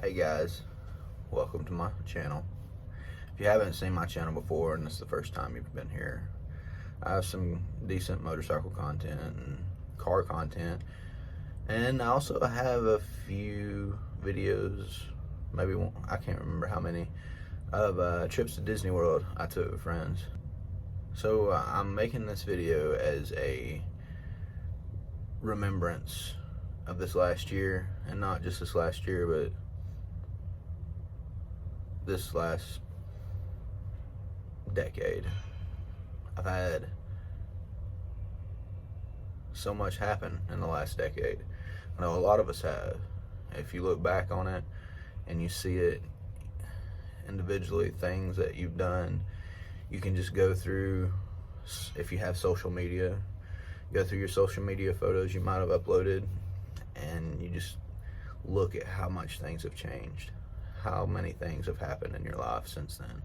Hey guys, welcome to my channel. If you haven't seen my channel before and this is the first time you've been here, I have some decent motorcycle content and car content, and I also have a few videos, maybe one, I can't remember how many, of trips to Disney World I took with friends. So I'm making this video as a remembrance of this last year, and not just this last year, but this last decade. I've had so much happen in the last decade. I know a lot of us have. If you look back on it and you see it individually, things that you've done, you can just go through, if you have social media, go through your social media photos you might have uploaded, and you just look at how much things have changed, how many things have happened in your life since then.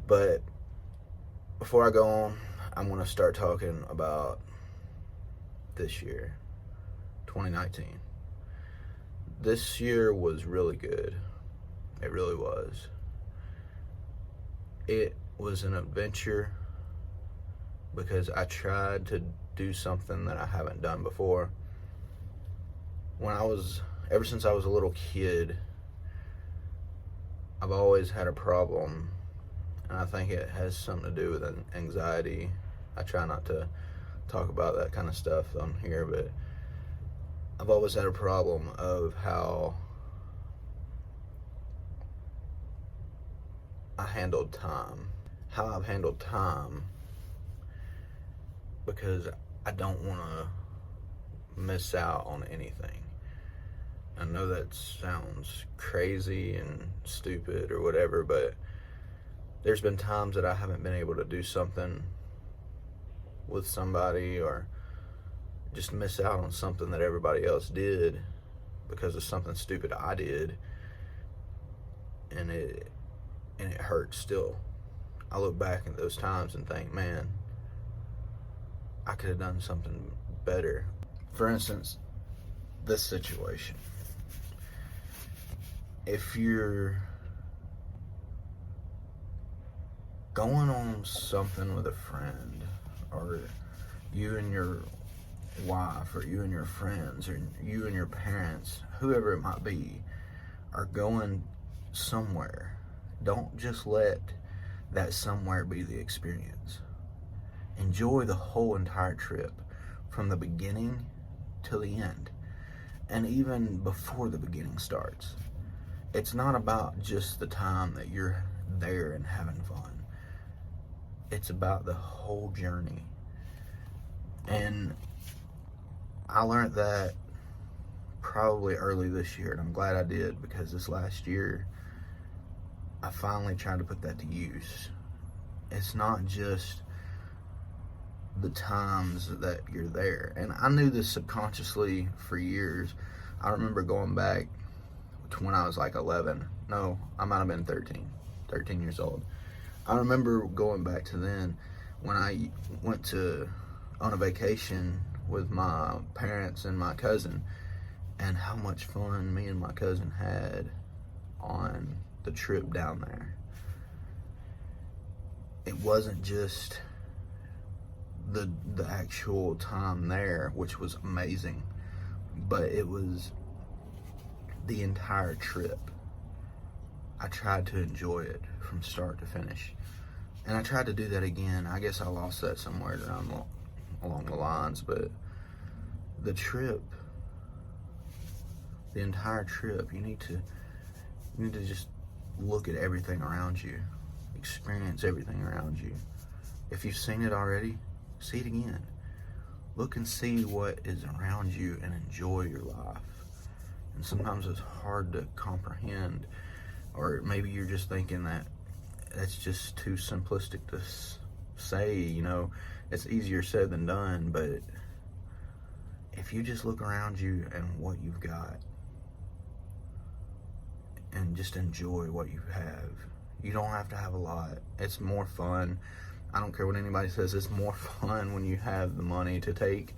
But before I go on, I'm going to start talking about this year, 2019. This year was really good. It really was. It was an adventure because I tried to do something that I haven't done before. Ever since I was a little kid, I've always had a problem, and I think it has something to do with anxiety. I try not to talk about that kind of stuff on here, but I've always had a problem of how I handled time. How I've handled time, because I don't want to miss out on anything. I know that sounds crazy and stupid or whatever, but there's been times that I haven't been able to do something with somebody, or just miss out on something that everybody else did because of something stupid I did, and it hurts still. I look back at those times and think, man, I could have done something better. For instance, this situation. If you're going on something with a friend, or you and your wife, or you and your friends, or you and your parents, whoever it might be, are going somewhere, don't just let that somewhere be the experience. Enjoy the whole entire trip, from the beginning to the end, and even before the beginning starts. It's not about just the time that you're there and having fun. It's about the whole journey. And I learned that probably early this year, and I'm glad I did, because this last year I finally tried to put that to use. It's not just the times that you're there. And I knew this subconsciously for years. I remember going back to when I was like 11. No, I might have been 13 years old. I remember going back to then when I went on a vacation with my parents and my cousin, and how much fun me and my cousin had on the trip down there. It wasn't just the actual time there, which was amazing, but it was the entire trip. I tried to enjoy it from start to finish, and I tried to do that again. I guess I lost that somewhere along the lines, but the trip, the entire trip, you need to just look at everything around you, experience everything around you. If you've seen it already, see it again. Look and see what is around you and enjoy your life. And sometimes it's hard to comprehend, or maybe you're just thinking that that's just too simplistic to say, it's easier said than done. But if you just look around you and what you've got, and just enjoy what you have, you don't have to have a lot. It's more fun. I don't care what anybody says, it's more fun when you have the money to take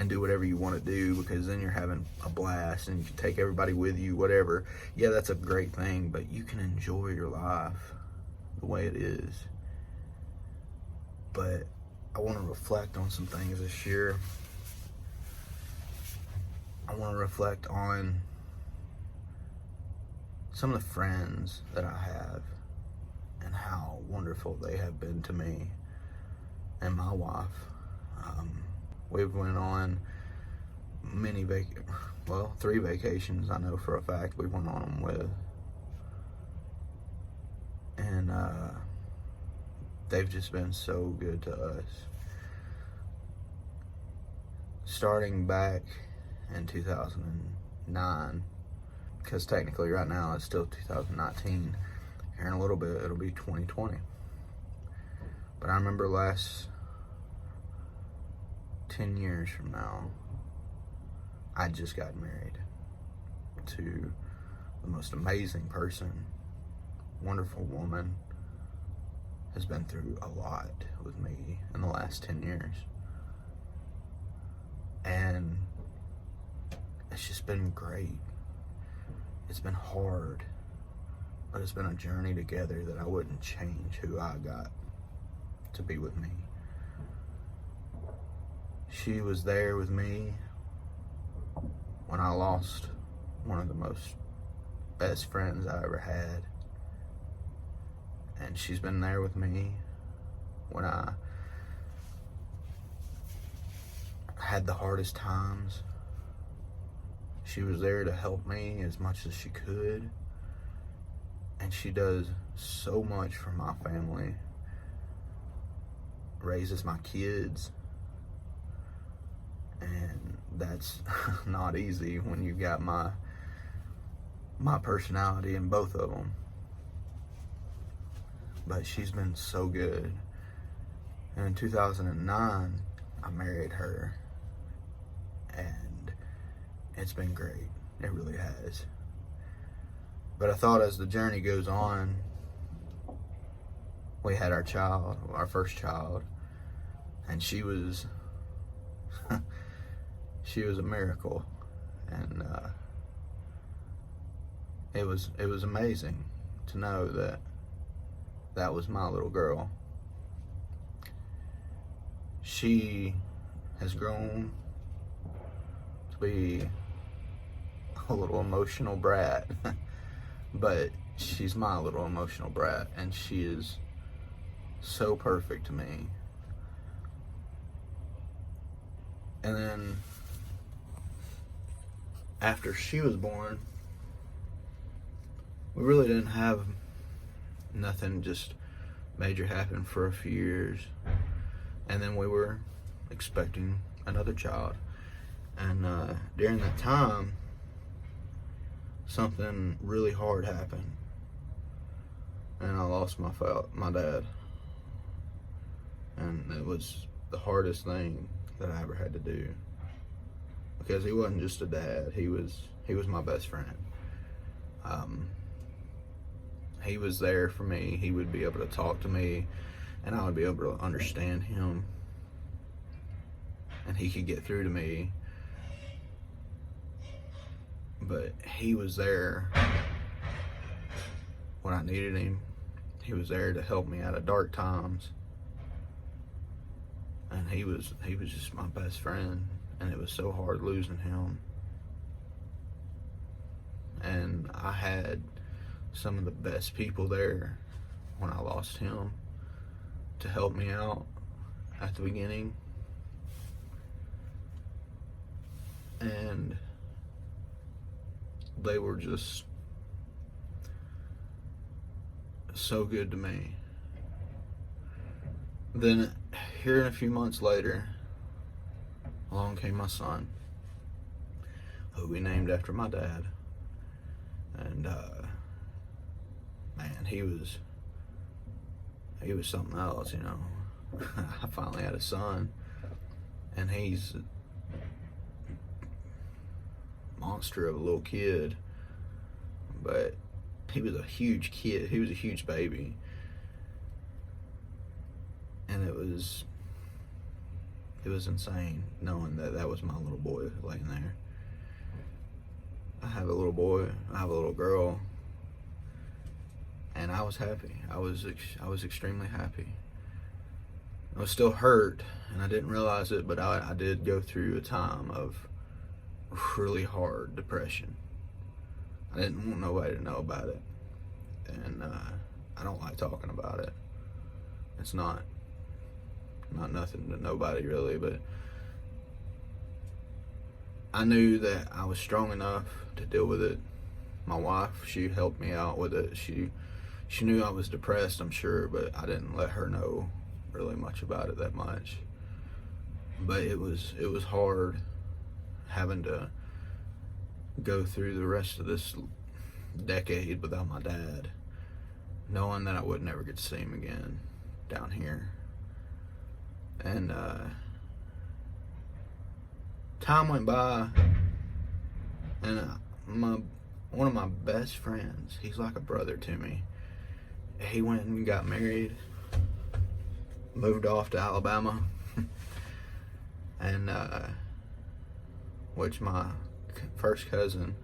and do whatever you want to do, because then you're having a blast and you can take everybody with you, whatever. Yeah, that's a great thing, but you can enjoy your life the way it is. But I want to reflect on some things this year. I want to reflect on some of the friends that I have and how wonderful they have been to me and my wife. We've went on three vacations, I know for a fact we went on them with. And they've just been so good to us. Starting back in 2009, because technically right now it's still 2019. Here in a little bit, it'll be 2020. But I remember last 10 years from now, I just got married to the most amazing person, wonderful woman, has been through a lot with me in the last 10 years. And it's just been great. It's been hard, but it's been a journey together that I wouldn't change who I got to be with me. She was there with me when I lost one of the most best friends I ever had. And she's been there with me when I had the hardest times. She was there to help me as much as she could. And she does so much for my family. Raises my kids. And that's not easy when you got my personality in both of them. But she's been so good. And in 2009, I married her. And it's been great. It really has. But I thought as the journey goes on, we had our child, our first child. And she was she was a miracle. And it was amazing to know that that was my little girl. She has grown to be a little emotional brat, but she's my little emotional brat, and she is so perfect to me. And then after she was born, we really didn't have nothing just major happen for a few years. And then we were expecting another child. And during that time, something really hard happened. And I lost my dad. And it was the hardest thing that I ever had to do. Because he wasn't just a dad, he was my best friend. He was there for me. He would be able to talk to me, and I would be able to understand him, and he could get through to me. But he was there when I needed him. He was there to help me out of dark times, and he was just my best friend. And it was so hard losing him. And I had some of the best people there when I lost him to help me out at the beginning. And they were just so good to me. Then here a few months later, along came my son, who we named after my dad. And man, he was something else, you know. I finally had a son, and he's a monster of a little kid, but he was a huge kid. He was a huge baby. And it was it was insane knowing that that was my little boy laying there. I have a little boy, I have a little girl, and I was happy. I was extremely happy. I was still hurt, and I didn't realize it, but I did go through a time of really hard depression. I didn't want nobody to know about it, and I don't like talking about it. It's not nothing to nobody really, but I knew that I was strong enough to deal with it. My wife, she helped me out with it. She knew I was depressed, I'm sure, but I didn't let her know really much about it that much. But it was hard having to go through the rest of this decade without my dad, knowing that I would never get to see him again down here. And time went by, and one of my best friends, he's like a brother to me, he went and got married, moved off to Alabama, and which my first cousin,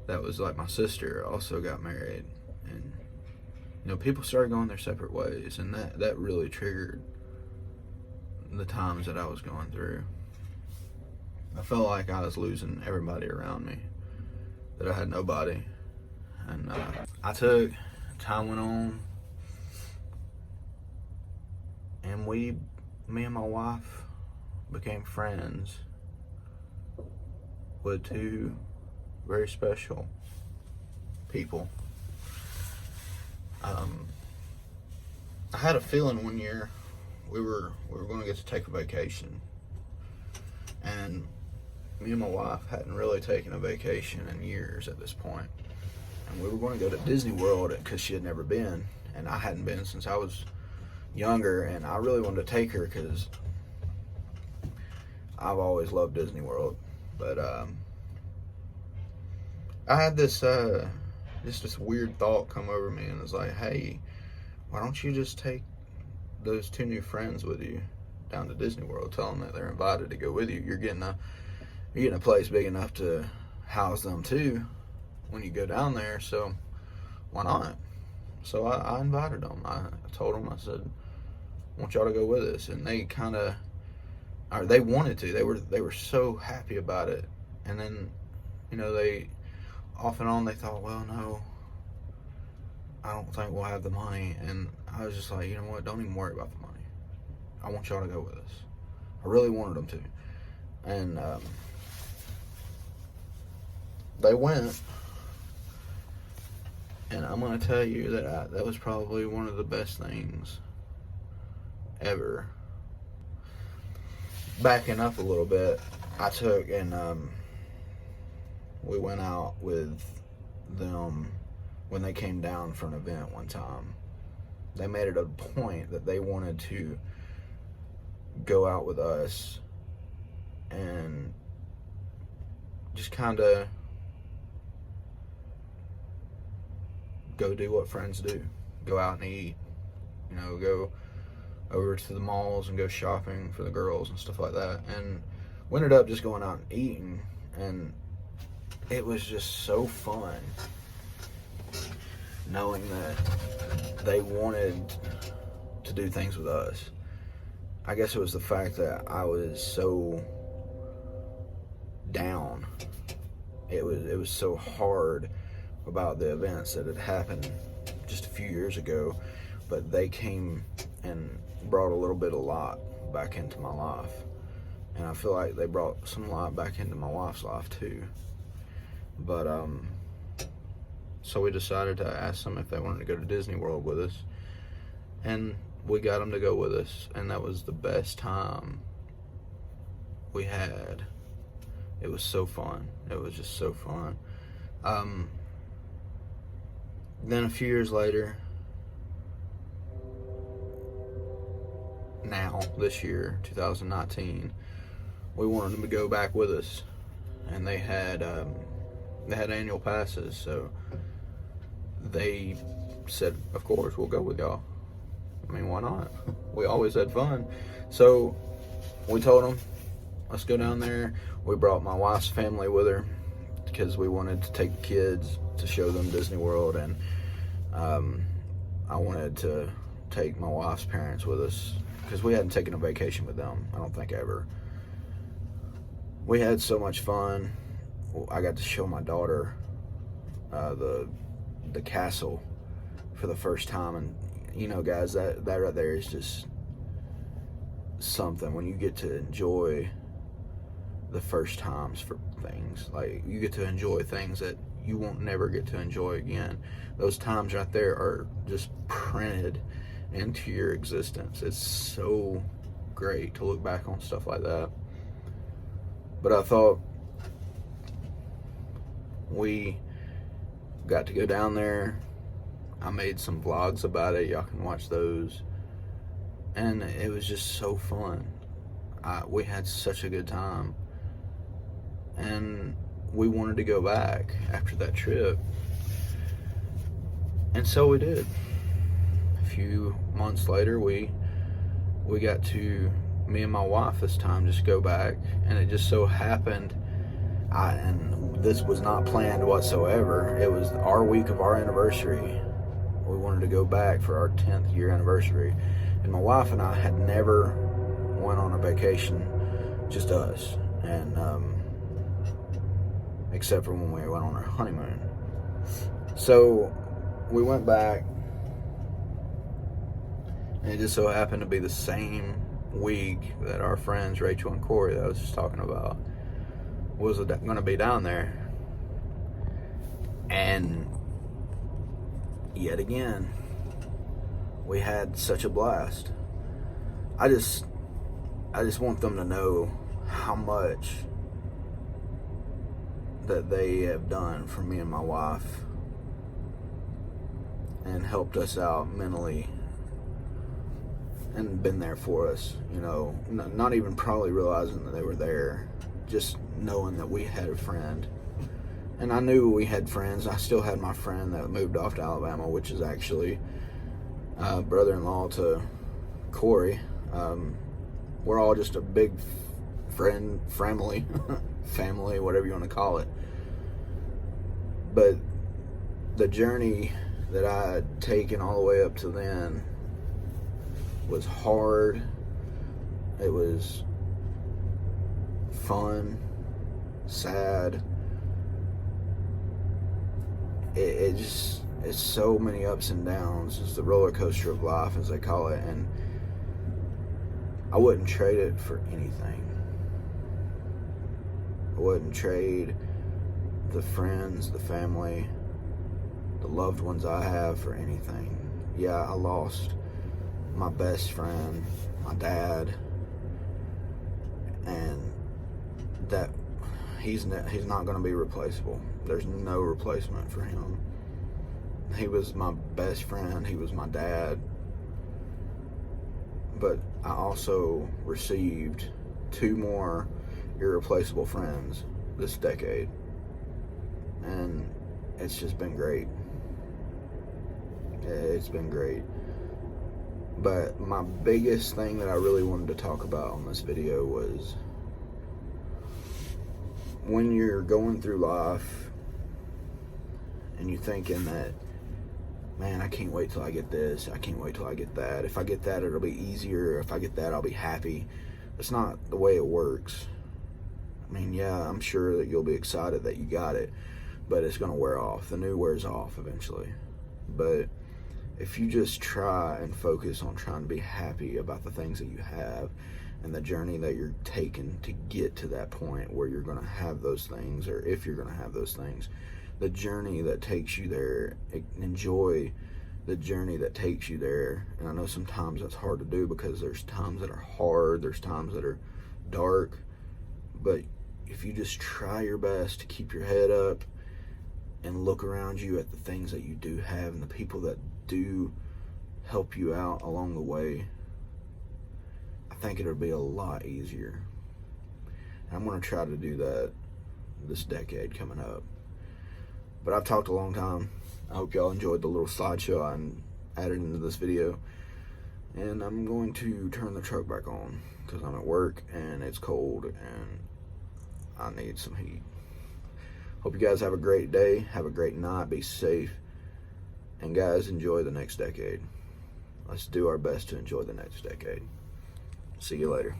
that was like my sister, also got married. And you know, people started going their separate ways, and that really triggered the times that I was going through. I felt like I was losing everybody around me, that I had nobody. And time went on, and me and my wife became friends with two very special people. I had a feeling one year we were going to get to take a vacation, and me and my wife hadn't really taken a vacation in years at this point, and we were going to go to Disney World because she had never been, and I hadn't been since I was younger, and I really wanted to take her because I've always loved Disney World. But I had this just this weird thought come over me, and it was like, hey, why don't you just take those two new friends with you down to Disney World? Tell them that they're invited to go with you. You're getting a place big enough to house them too when you go down there, so why not? So I invited them. I told them, I said, I want y'all to go with us, and they they wanted to. They were so happy about it. And then, you know, they off and on they thought, well, no, I don't think we'll have the money. And I was just like, you know what, don't even worry about the money. I want y'all to go with us. I really wanted them to. And they went, and I'm going to tell you that that was probably one of the best things ever. Backing up a little bit, I took and we went out with them when they came down for an event one time. They made it a point that they wanted to go out with us and just kind of go do what friends do. Go out and eat, you know, go over to the malls and go shopping for the girls and stuff like that. And we ended up just going out and eating, and it was just so fun knowing that they wanted to do things with us. I guess it was the fact that I was so down. It was so hard about the events that had happened just a few years ago, but they came and brought a little bit of light back into my life, and I feel like they brought some light back into my wife's life too. But so we decided to ask them if they wanted to go to Disney World with us, and we got them to go with us, and that was the best time we had. It was so fun. It was just so fun. Then a few years later, now this year, 2019, we wanted them to go back with us, and they had annual passes, so they said, of course, we'll go with y'all. I mean, why not? We always had fun. So we told them, let's go down there. We brought my wife's family with her because we wanted to take the kids to show them Disney World, and I wanted to take my wife's parents with us because we hadn't taken a vacation with them, I don't think, ever. We had so much fun. I got to show my daughter the castle for the first time, and you know, guys, that right there is just something. When you get to enjoy the first times for things, like you get to enjoy things that you won't never get to enjoy again. Those times right there are just printed into your existence. It's so great to look back on stuff like that. But I thought we got to go down there. I made some vlogs about it. Y'all can watch those. And it was just so fun. We had such a good time. And we wanted to go back after that trip. And so we did. A few months later, we got to, me and my wife this time, just go back. And it just so happened, and this was not planned whatsoever, it was our week of our anniversary. We wanted to go back for our 10th year anniversary. And my wife and I had never went on a vacation, just us. And except for when we went on our honeymoon. So we went back, and it just so happened to be the same week that our friends Rachel and Corey that I was just talking about was going to be down there. And yet again, we had such a blast. I just want them to know how much that they have done for me and my wife and helped us out mentally and been there for us, you know, not even probably realizing that they were there, just knowing that we had a friend. And I knew we had friends. I still had my friend that moved off to Alabama, which is actually brother-in-law to Corey. We're all just a big family, whatever you want to call it. But the journey that I had taken all the way up to then was hard. It was fun, sad. It's so many ups and downs. It's the roller coaster of life, as they call it, and I wouldn't trade it for anything. I wouldn't trade the friends, the family, the loved ones I have for anything. Yeah, I lost my best friend, my dad, and that he's not going to be replaceable. There's no replacement for him. He was my best friend. He was my dad. But I also received 2 more irreplaceable friends this decade. And it's just been great. It's been great. But my biggest thing that I really wanted to talk about on this video was when you're going through life and you're thinking that, man, I can't wait till I get this. I can't wait till I get that. If I get that, it'll be easier. If I get that, I'll be happy. That's not the way it works. I mean, yeah, I'm sure that you'll be excited that you got it, but it's going to wear off. The new wears off eventually. But if you just try and focus on trying to be happy about the things that you have and the journey that you're taking to get to that point where you're going to have those things, or if you're going to have those things, the journey that takes you there, enjoy the journey that takes you there. And I know sometimes that's hard to do because there's times that are hard, there's times that are dark, but if you just try your best to keep your head up and look around you at the things that you do have and the people that do help you out along the way, I think it'll be a lot easier. And I'm going to try to do that this decade coming up. But I've talked a long time. I hope y'all enjoyed the little slideshow I added into this video. And I'm going to turn the truck back on because I'm at work and it's cold and I need some heat. Hope you guys have a great day, have a great night, be safe, and guys, enjoy the next decade. Let's do our best to enjoy the next decade. See you later.